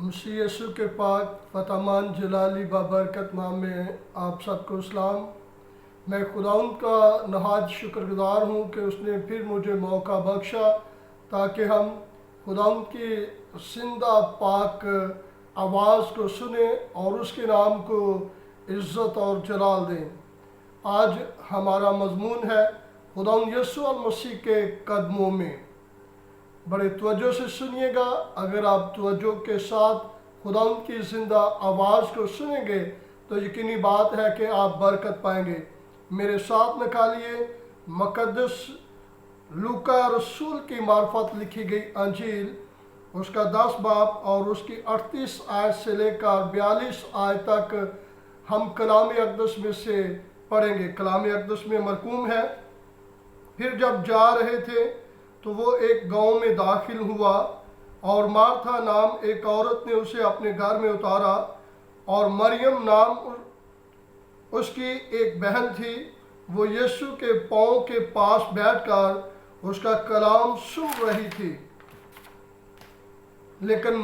मसीह यीशु के पाक फतमान जलाली बाबरकत नाम में आप सबको सलाम। मैं खुदाउन का नहायत शुक्रगुजार हूँ कि उसने फिर मुझे मौका बख्शा ताकि हम खुदाउन की जिंदा पाक आवाज़ को सुने और उसके नाम को इज़्ज़त और जलाल दें। आज हमारा मज़मून है खुदाउन यीशु मसीह के कदमों में। बड़े तवज्जो से सुनिएगा। अगर आप तवज्जो के साथ खुदावंद की ज़िंदा आवाज़ को सुनेंगे तो यकीनी बात है कि आप बरकत पाएंगे। मेरे साथ निकालिए मुक़द्दस लूका रसूल की मार्फत लिखी गई अंजील उसका 10 बाब और उसकी 38 आयत से लेकर 42 आयत तक हम कलाम अक़दस में से पढ़ेंगे। कलाम अक़दस में मरकूम है, फिर जब जा रहे थे तो वो एक गांव में दाखिल हुआ और मार्था नाम एक औरत ने उसे अपने घर में उतारा और मरियम नाम उसकी एक बहन थी। वो यीशु के पाँव के पास बैठकर उसका कलाम सुन रही थी। लेकिन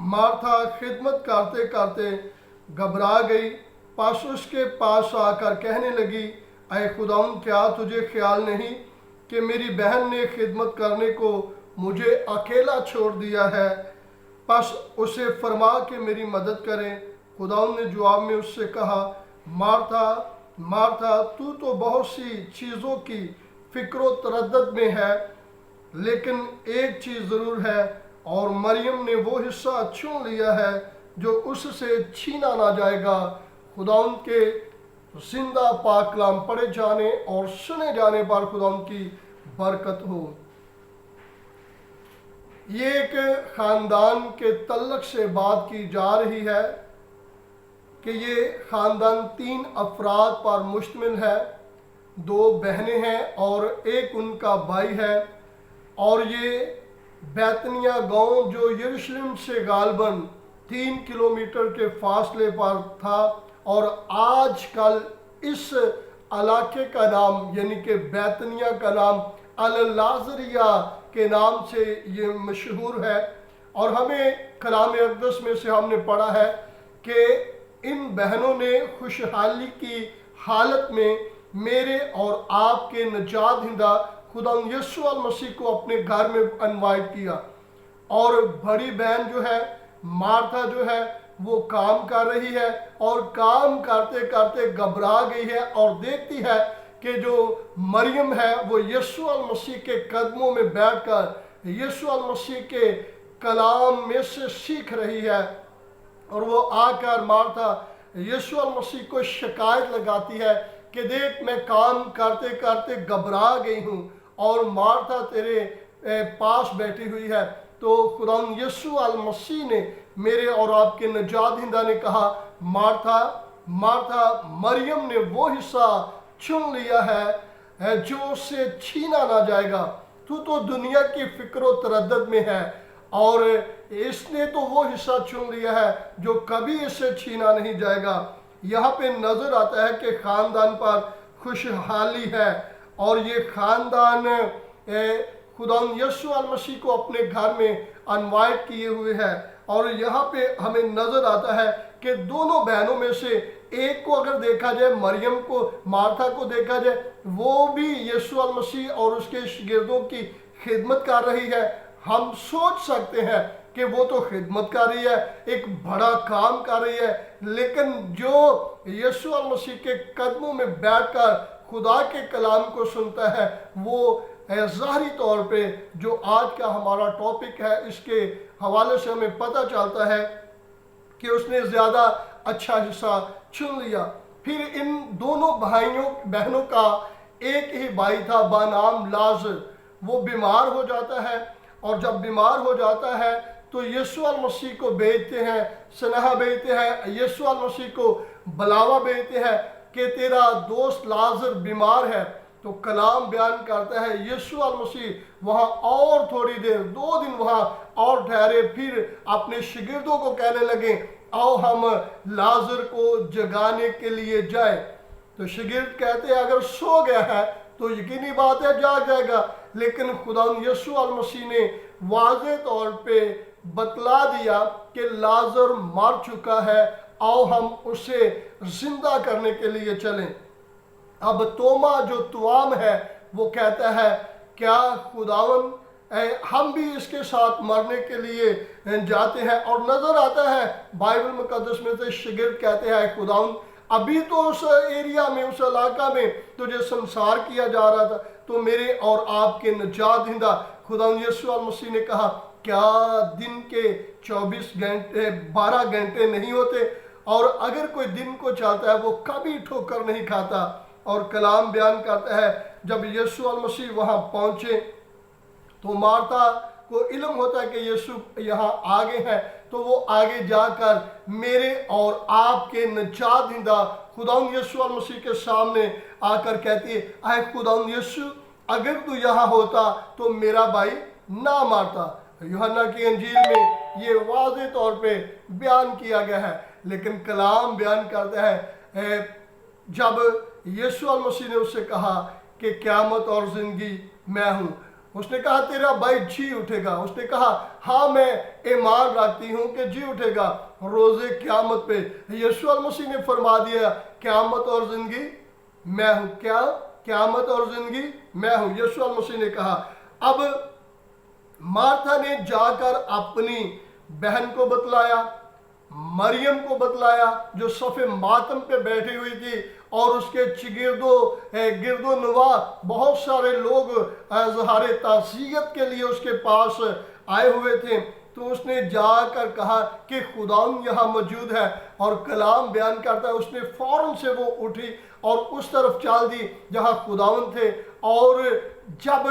मार्था खिदमत करते करते घबरा गई। पास उसके पास आकर कहने लगी, ऐ खुदावंद, क्या तुझे ख्याल नहीं कि मेरी बहन ने खिदमत करने को मुझे अकेला छोड़ दिया है? बस उसे फरमा के मेरी मदद करें। खुदावंद ने जवाब में उससे कहा, मार्था मार्था, तू तो बहुत सी चीज़ों की फ़िक्र तरद्दुद में है, लेकिन एक चीज़ ज़रूर है और मरियम ने वो हिस्सा चुन लिया है जो उससे छीना ना जाएगा। खुदावंद के जिंदा पाक कलाम पढ़े जाने और सुने जाने पर खुदावंद की बरकत हो। ये एक ख़ानदान के तल्लक से बात की जा रही है कि ये ख़ानदान 3 अफराद पर मुश्तमिल है। 2 बहनें हैं और एक उनका भाई है। और ये बैतनिया गांव जो यरूशलेम से गालबन 3 किलोमीटर के फासले पर था और आजकल इस इलाके का नाम यानी कि बैतनिया का नाम अल-लाज़रिया के नाम से ये मशहूर है। और हमें कलाम अक़दस में से हमने पढ़ा है कि इन बहनों ने खुशहाली की हालत में मेरे और आपके नजात हिंदा खुदा यीशु मसीह को अपने घर में इनवाइट किया। और बड़ी बहन जो है मार्था जो है वो काम कर रही है और काम करते करते घबरा गई है और देखती है कि जो मरियम है वो यीशु मसीह के कदमों में बैठकर यीशु मसीह के कलाम में से सीख रही है। और वो आकर मार्था यीशु मसीह को शिकायत लगाती है कि देख, मैं काम करते करते घबरा गई हूँ और मार्था तेरे पास बैठी हुई है। तो खुदा यीशु मसीह ने मेरे और आपके नजात हिंदा ने कहा, मार्था मार्था, मरियम ने वो हिस्सा चुन लिया है जो उससे छीना ना जाएगा। तू तो दुनिया की फिक्र तरद्दुद में है और इसने तो वो हिस्सा चुन लिया है जो कभी इससे छीना नहीं जाएगा। यहाँ पे नजर आता है कि खानदान पर खुशहाली है और ये खानदान खुदा यीशु मसीह को अपने घर में इनवाइट किए हुए है। और यहाँ पे हमें नजर आता है कि दोनों बहनों में से एक को अगर देखा जाए, मरियम को, मार्था को देखा जाए, वो भी यीशु मसीह और उसके शागिर्दों की खिदमत कर रही है। हम सोच सकते हैं कि वो तो खिदमत कर रही है, एक बड़ा काम कर रही है, लेकिन जो यीशु मसीह के कदमों में बैठकर खुदा के कलाम को सुनता है वो ज़ाहिरी तौर पे जो आज का हमारा टॉपिक है इसके हवाले से हमें पता चलता है कि उसने ज़्यादा अच्छा हिस्सा चुन लिया। फिर इन दोनों बहनों का एक ही भाई था बनाम लाज़र। वो बीमार हो जाता है और जब बीमार हो जाता है तो यीशु मसीह को भेजते हैं, सनहा भेजते हैं, यीशु मसीह को बुलावा भेजते हैं कि तेरा दोस्त लाज़र बीमार है। तो कलाम बयान करता है यीशु मसीह वहाँ और थोड़ी देर 2 दिन वहाँ और ठहरे, फिर अपने शागिर्दों को कहने लगे, आओ हम लाज़र को जगाने के लिए जाए। तो शागिर्द कहते हैं अगर सो गया है तो यकीनी बात है जाग जाएगा, लेकिन खुदा यीशु मसीह ने واضح طور پہ بتلا دیا کہ لازر مر چکا ہے، آؤ ہم اسے زندہ کرنے کے لیے چلیں۔ اب توما جو توام ہے وہ کہتا ہے کیا خداون ہم بھی اس کے ساتھ مرنے کے لیے جاتے ہیں؟ اور نظر آتا ہے بائبل مقدس میں سے شاگرد کہتے ہیں خداون ابھی تو اس ایریا میں، اس علاقہ میں تجھے سنسار کیا جا رہا تھا، تو میرے اور آپ کے نجات دہندہ خداوند یسوع المسیح نے کہا کیا دن کے 12 گھنٹے نہیں ہوتے؟ اور اگر کوئی دن کو چلتا ہے وہ کبھی ٹھوکر نہیں کھاتا۔ اور کلام بیان کرتا ہے جب یسوع المسیح وہاں پہنچے تو مارتا کو علم ہوتا ہے کہ یسوع یہاں آگے ہے، تو وہ آگے جا کر میرے اور آپ کے نجات دہندہ خداوند یسوع المسیح کے سامنے آ کر کہتی ہے اے خداوند یسوع اگر تو یہاں ہوتا تو میرا بھائی نہ مارتا۔ یوحنا کی انجیل میں یہ واضح طور پہ بیان کیا گیا ہے، لیکن کلام بیان کرتا ہے جب یسوع المسیح نے اس سے کہا کہ قیامت اور زندگی میں ہوں، اس نے کہا تیرا بھائی جی اٹھے گا۔ اس نے کہا ہاں میں ایمان رکھتی ہوں کہ جی اٹھے گا روز قیامت پہ۔ یسوع المسیح نے فرما دیا قیامت اور زندگی میں ہوں۔ کیا قیامت اور زندگی میں ہوں؟ یسوع المسیح نے کہا۔ اب مارتھا نے جا کر اپنی بہن کو بتلایا، مریم کو بتلایا جو صف ماتم پہ بیٹھی ہوئی تھی، اور اس کے گرد و نواح بہت سارے لوگ اظہار تعزیت کے لیے اس کے پاس آئے ہوئے تھے۔ تو اس نے جا کر کہا کہ خداوند یہاں موجود ہے، اور کلام بیان کرتا ہے اس نے فوراً سے وہ اٹھی اور اس طرف چال دی جہاں خداوند تھے۔ اور جب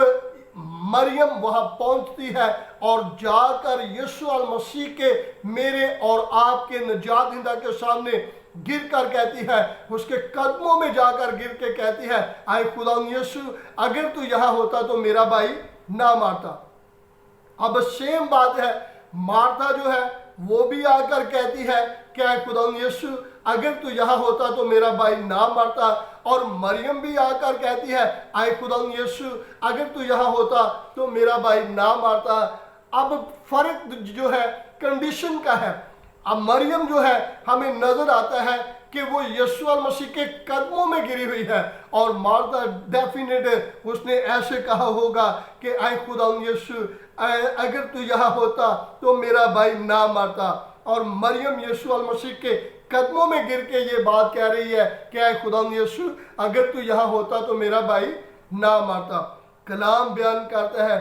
مریم وہاں پہنچتی ہے اور جا کر یسوع المسیح کے میرے اور آپ کے نجات دہندہ کے سامنے گر کر کہتی ہے، اس کے قدموں میں جا کر گر کے کہتی ہے اے خداوند یسوع اگر تو یہاں ہوتا تو میرا بھائی نہ مارتا۔ اب سیم بات ہے، مارتا جو ہے وہ بھی آ کر کہتی ہے کہ اے خداوند یسوع اگر تو یہاں ہوتا تو میرا بھائی نہ مرتا، اور مریم بھی آ کر کہتی ہے اے خداوند یسوع اگر تو یہاں ہوتا تو میرا بھائی نہ مرتا۔ اب فرق جو ہے کنڈیشن کا ہے۔ اب مریم جو ہے ہمیں نظر آتا ہے کہ وہ یسوع المسیح کے قدموں میں گری ہوئی ہے، اور مارتا ڈیفینیٹ اس نے ایسے کہا ہوگا کہ اے خداوند یسوع اگر تو یہاں ہوتا تو میرا بھائی نہ مرتا۔ اور مریم یسوع المسیح کے قدموں میں گر کے یہ بات کہہ رہی ہے کہ اے خداوند یسوع اگر تو یہاں ہوتا تو میرا بھائی نہ مرتا۔ کلام بیان کرتا ہے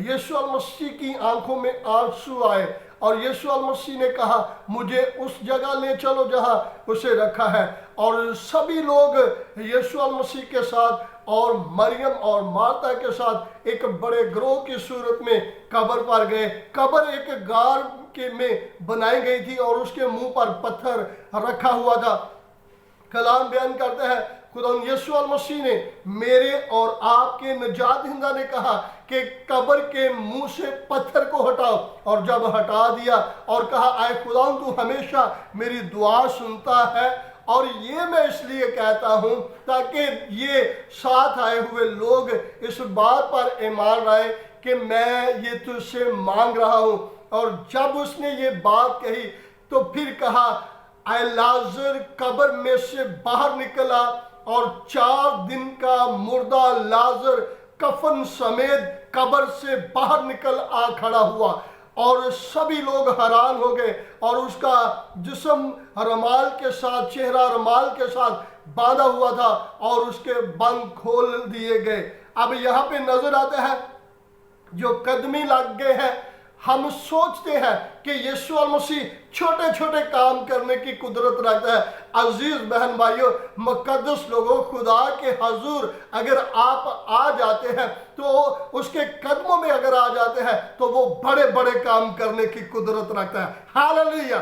یسوع المسیح کی آنکھوں میں آنسو آئے، اور یسوع المسیح نے کہا مجھے اس جگہ لے چلو جہاں اسے رکھا ہے، اور سبھی لوگ یسوع المسیح کے ساتھ اور مریم اور مارتا کے ساتھ ایک بڑے گروہ کی صورت میں قبر پر گئے۔ قبر ایک غار میں بنائی گئی تھی اور اس کے منہ پر پتھر رکھا ہوا تھا۔ کلام بیان کرتا ہے خداوند یسوع المسیح نے میرے اور آپ کے نجات دہندہ نے کہا کہ قبر کے منہ سے پتھر کو ہٹاؤ، اور جب ہٹا دیا اور کہا اے خداوند تو ہمیشہ میری دعا سنتا ہے، اور یہ میں اس لیے کہتا ہوں تاکہ یہ ساتھ آئے ہوئے لوگ اس بات پر ایمان لائے کہ میں یہ تجھ سے مانگ رہا ہوں۔ اور جب اس نے یہ بات کہی تو پھر کہا اے لازر قبر میں سے باہر نکلا، اور 4 دن کا مردہ لازر کفن سمیت قبر سے باہر نکل آ کھڑا ہوا، اور سبھی لوگ حیران ہو گئے، اور اس کا جسم رمال کے ساتھ، چہرہ رمال کے ساتھ باندھا ہوا تھا، اور اس کے بند کھول دیے گئے۔ اب یہاں پہ نظر آتا ہے جو قدمی لگ گئے ہیں، ہم سوچتے ہیں کہ یسوع المسیح چھوٹے چھوٹے کام کرنے کی قدرت رکھتا ہے۔ عزیز بہن بھائیوں، مقدس لوگوں، خدا کے حضور اگر آپ آ جاتے ہیں تو اس کے قدموں میں اگر آ جاتے ہیں تو وہ بڑے بڑے کام کرنے کی قدرت رکھتا ہے۔ ہاللیلویہ!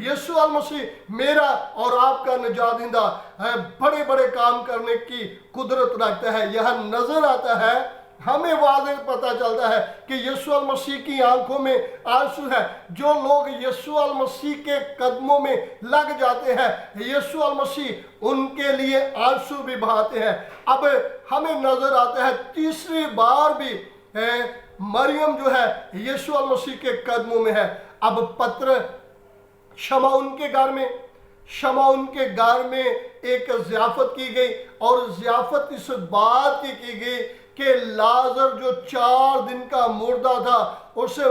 یسوع المسیح میرا اور آپ کا نجات دہندہ بڑے بڑے کام کرنے کی قدرت رکھتا ہے۔ یہاں نظر آتا ہے، ہمیں واضح پتہ چلتا ہے کہ یسوع المسیح کی آنکھوں میں آنسو ہے۔ جو لوگ یسوع المسیح کے قدموں میں لگ جاتے ہیں، یسوع المسیح ان کے لیے آنسو بھی بہاتے ہیں۔ اب ہمیں نظر آتا ہے تیسری بار بھی मरियम जो है यीशु मसीह के कदमों में है। अब पत्र शमौन के घर में एक ज़ियाफत की गई, और ज़ियाफत इस बात की गई कि लाजर जो 4 दिन का मुर्दा था उसे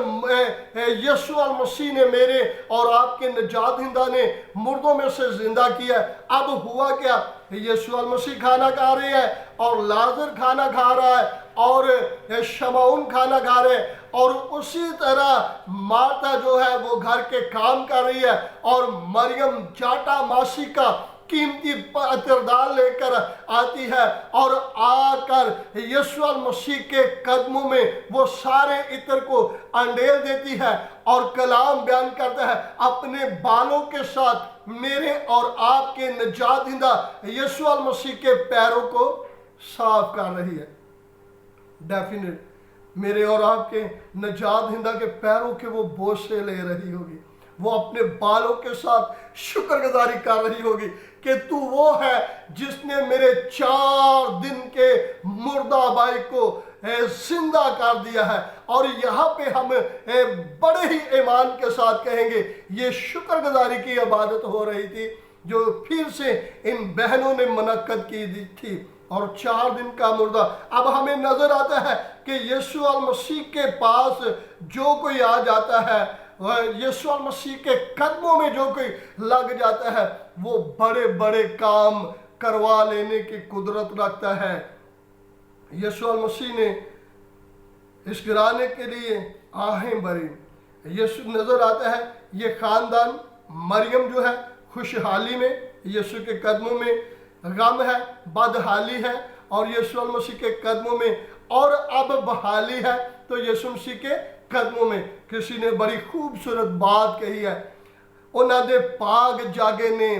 यीशु मसीह ने मेरे और आपके निजात हिंदा ने मुर्दों में से जिंदा किया। अब हुआ क्या, यीशु मसीह खाना खा रहे हैं और लाजर खाना खा रहा है और शमौन खाना खा रहे हैं, और उसी तरह माता जो है वो घर के काम कर रही है, और मरियम जाटा मासी का कीमती अतरदार लेकर आती है और आकर यीशु मसीह के कदमों में वो सारे इत्र को अंडेल देती है और कलाम बयान करता है, अपने बालों के साथ मेरे और आपके निजात दहिंदा यीशु मसीह के पैरों को साफ कर रही है। डेफिनेट मेरे और आपके निजात दहिंदा के पैरों के वो बोझे ले रही होगी, वो अपने बालों के साथ शुक्रगुजारी कर रही होगी कि तू वो है जिसने मेरे 4 दिन के मुर्दा भाई को जिंदा कर दिया है। और यहाँ पे हम बड़े ही ईमान के साथ कहेंगे ये शुक्रगुजारी की इबादत हो रही थी जो फिर से इन बहनों ने मुनक्कद की थी। और 4 दिन का मुर्दा, अब हमें नजर आता है कि यीशु मसीह के पास जो कोई आ जाता है, यीशु मसीह के कदमों में जो कोई लग जाता है, वो बड़े बड़े काम करवा लेने की कुदरत रखता है। यीशु मसीह ने इस घराने के लिए आहें भरी। यीशु नजर आता है ये खानदान, मरियम जो है खुशहाली में, यीशु के कदमों में गम है, बदहाली है, और यीशु मसीह के कदमों में और अब बहाली है तो यीशु मसीह के कदमों में। किसी ने बड़ी खूबसूरत बात कही है, उन्हां दे पाग जागे ने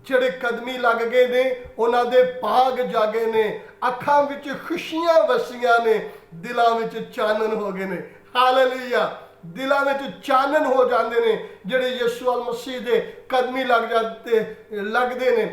ਜਿਹੜੇ कदमी लग गए ने, उन्हां दे पाग जागे ने, अखां विच खुशियां वसियां ने, दिलां विच चानन हो गए ने। हालेलुया, दिलां विच चानन हो जाते ने ਜਿਹੜੇ यीशु मसीह दे कदमी लगते ने।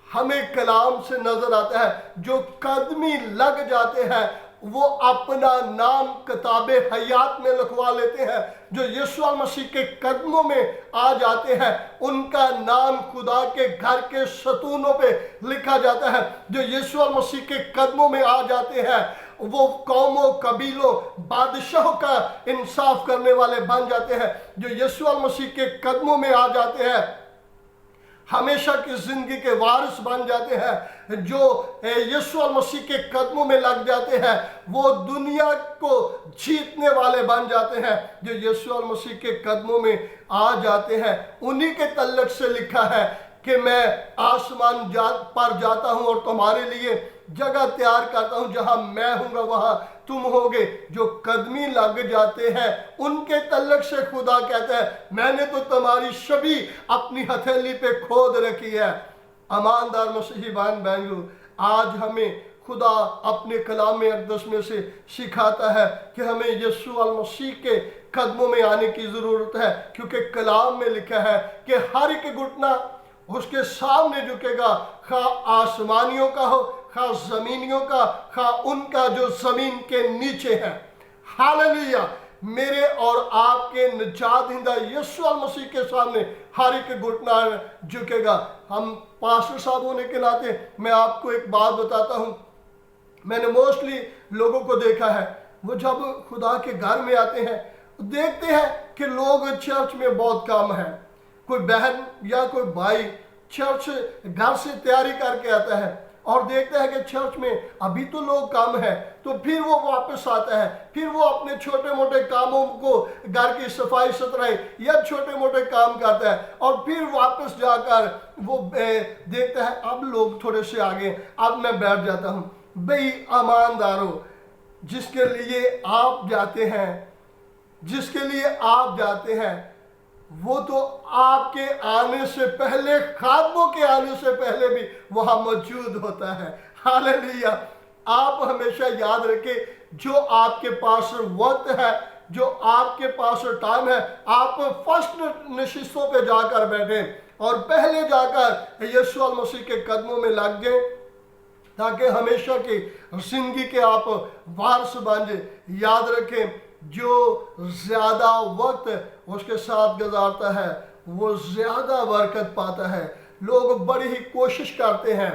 हमें कलाम से नजर आता है जो कदमी लग जाते हैं वो अपना नाम किताबे हयात में लिखवा लेते हैं। जो यीशु मसीह के कदमों में आ जाते हैं उनका नाम खुदा के घर के सतूनों पे लिखा जाता है। जो यीशु मसीह के कदमों में आ जाते हैं वो कौमों, कबीलों, बादशाहों का इंसाफ करने वाले बन जाते हैं। जो यीशु मसीह के कदमों में आ जाते हैं हमेशा की जिंदगी के वारिस बन जाते हैं। जो यीशु मसीह के कदमों में लग जाते हैं वो दुनिया को जीतने वाले बन जाते हैं। जो यीशु मसीह के कदमों में आ जाते हैं उन्हीं के तल्लक से लिखा है कि मैं आसमान पर जाता हूं और तुम्हारे लिए जगह तैयार करता हूं, जहां मैं हूंगा वहां तुम होगे। जो कदमी लग जाते हैं उनके तल्लक से खुदा कहता है मैंने तो तुम्हारी छवि अपनी हथेली पे खोद रखी है। ईमानदार मसीही भाई बहनों, आज हमें खुदा अपने कलाम में अक़दस में से सिखाता है कि हमें यीशु मसीह के कदमों में आने की ज़रूरत है, क्योंकि कलाम में लिखा है कि हर एक घुटना उसके सामने झुकेगा, खा आसमानियों का हो, खा जमीनियों का, खा उनका जो जमीन के नीचे है। हालेलुया, मेरे और आपके निजात दहिंदा यीशु मसीह के सामने हर एक घुटना झुकेगा। हम पास्टर साहब होने के नाते मैं आपको एक बात बताता हूँ। मैंने मोस्टली लोगों को देखा है वो जब खुदा के घर में आते हैं देखते हैं कि लोग चर्च में बहुत कम है। कोई बहन या कोई भाई चर्च घर से तैयारी करके आता है और देखता है कि चर्च में अभी तो लोग कम है, तो फिर वो वापस आता है, फिर वो अपने छोटे मोटे कामों को, घर की सफाई सुथराई या छोटे मोटे काम करता है और फिर वापस जाकर वो देखता है अब लोग थोड़े से आगे, अब मैं बैठ जाता हूँ। भाई ईमानदारों, जिसके लिए आप जाते हैं, जिसके लिए आप जाते हैं वो तो आपके आने से पहले, खादमों के आने से पहले भी वहां मौजूद होता है। हालेलुया, आप हमेशा याद रखें जो आपके पास वक्त है, जो आपके पास टाइम है, आप फर्स्ट नशिस्तों पे जाकर बैठे और पहले जाकर यीशु मसीह के कदमों में लग गए ताकि हमेशा की जिंदगी के आप वारिस बन जाए। याद रखें, जो ज़्यादा वक्त उसके साथ गुजारता है वो ज़्यादा बरकत पाता है। लोग बड़ी ही कोशिश करते हैं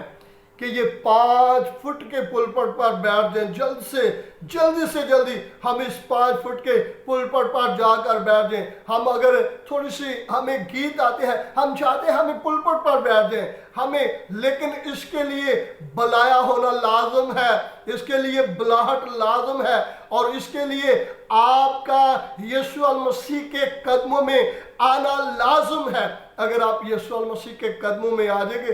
कि ये 5 फुट के पुलपट पर बैठ जाएं, जल्दी से जल्दी हम इस 5 फुट के पुलपट पर जाकर बैठ जाएं। हम अगर थोड़ी सी हमें गीत आते हैं, हम चाहते हैं हमें पुलपट पर बैठ जाएं हमें, लेकिन इसके लिए बुलाया होना लाजम है, इसके लिए बुलाहट लाजम है, और इसके लिए आपका यीशु मसीह के कदमों में आना लाजम है। अगर आप यीशु मसीह के कदमों में आ जाएंगे,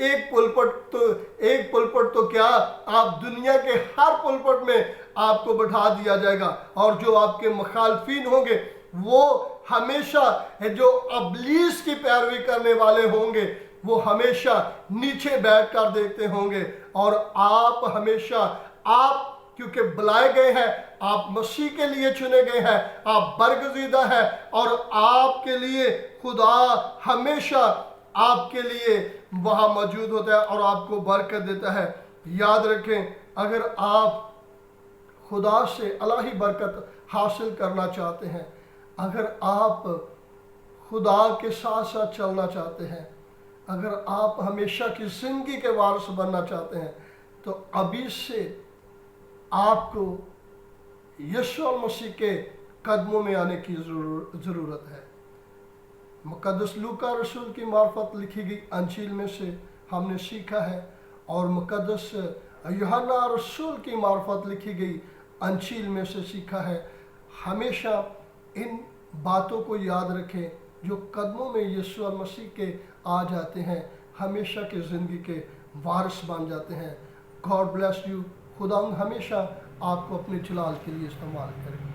एक पुलपट तो क्या, आप दुनिया के हर पुलपट में आपको बैठा दिया जाएगा। और जो आपके मुखालफिन होंगे वो हमेशा, जो अबलीस की पैरवी करने वाले होंगे, वो हमेशा नीचे बैठ कर देखते होंगे। और आप हमेशा, आप क्योंकि बुलाए गए हैं, आप मसीह के लिए चुने गए हैं, आप बरगजीदा हैं, और आपके लिए खुदा हमेशा आपके लिए वहाँ मौजूद होता है और आपको बरकत देता है। याद रखें, अगर आप खुदा से इलाही बरकत हासिल करना चाहते हैं, अगर आप खुदा के साथ साथ चलना चाहते हैं, अगर आप हमेशा की जिंदगी के वारिस बनना चाहते हैं, तो अभी से आपको यीशु मसीह के कदमों में आने की ज़रूरत है। मुक़द्दस लूका रसूल की मार्फत लिखी गई अंजील में से हमने सीखा है, और मुक़द्दस यूहन्ना रसूल की मार्फत लिखी गई अंजील में से सीखा है। हमेशा इन बातों को याद रखें, जो कदमों में यीशु मसीह के आ जाते हैं हमेशा की ज़िंदगी के वारिस बन जाते हैं। God bless you. खुदा हमेशा आपको अपने जलाल के लिए इस्तेमाल करें।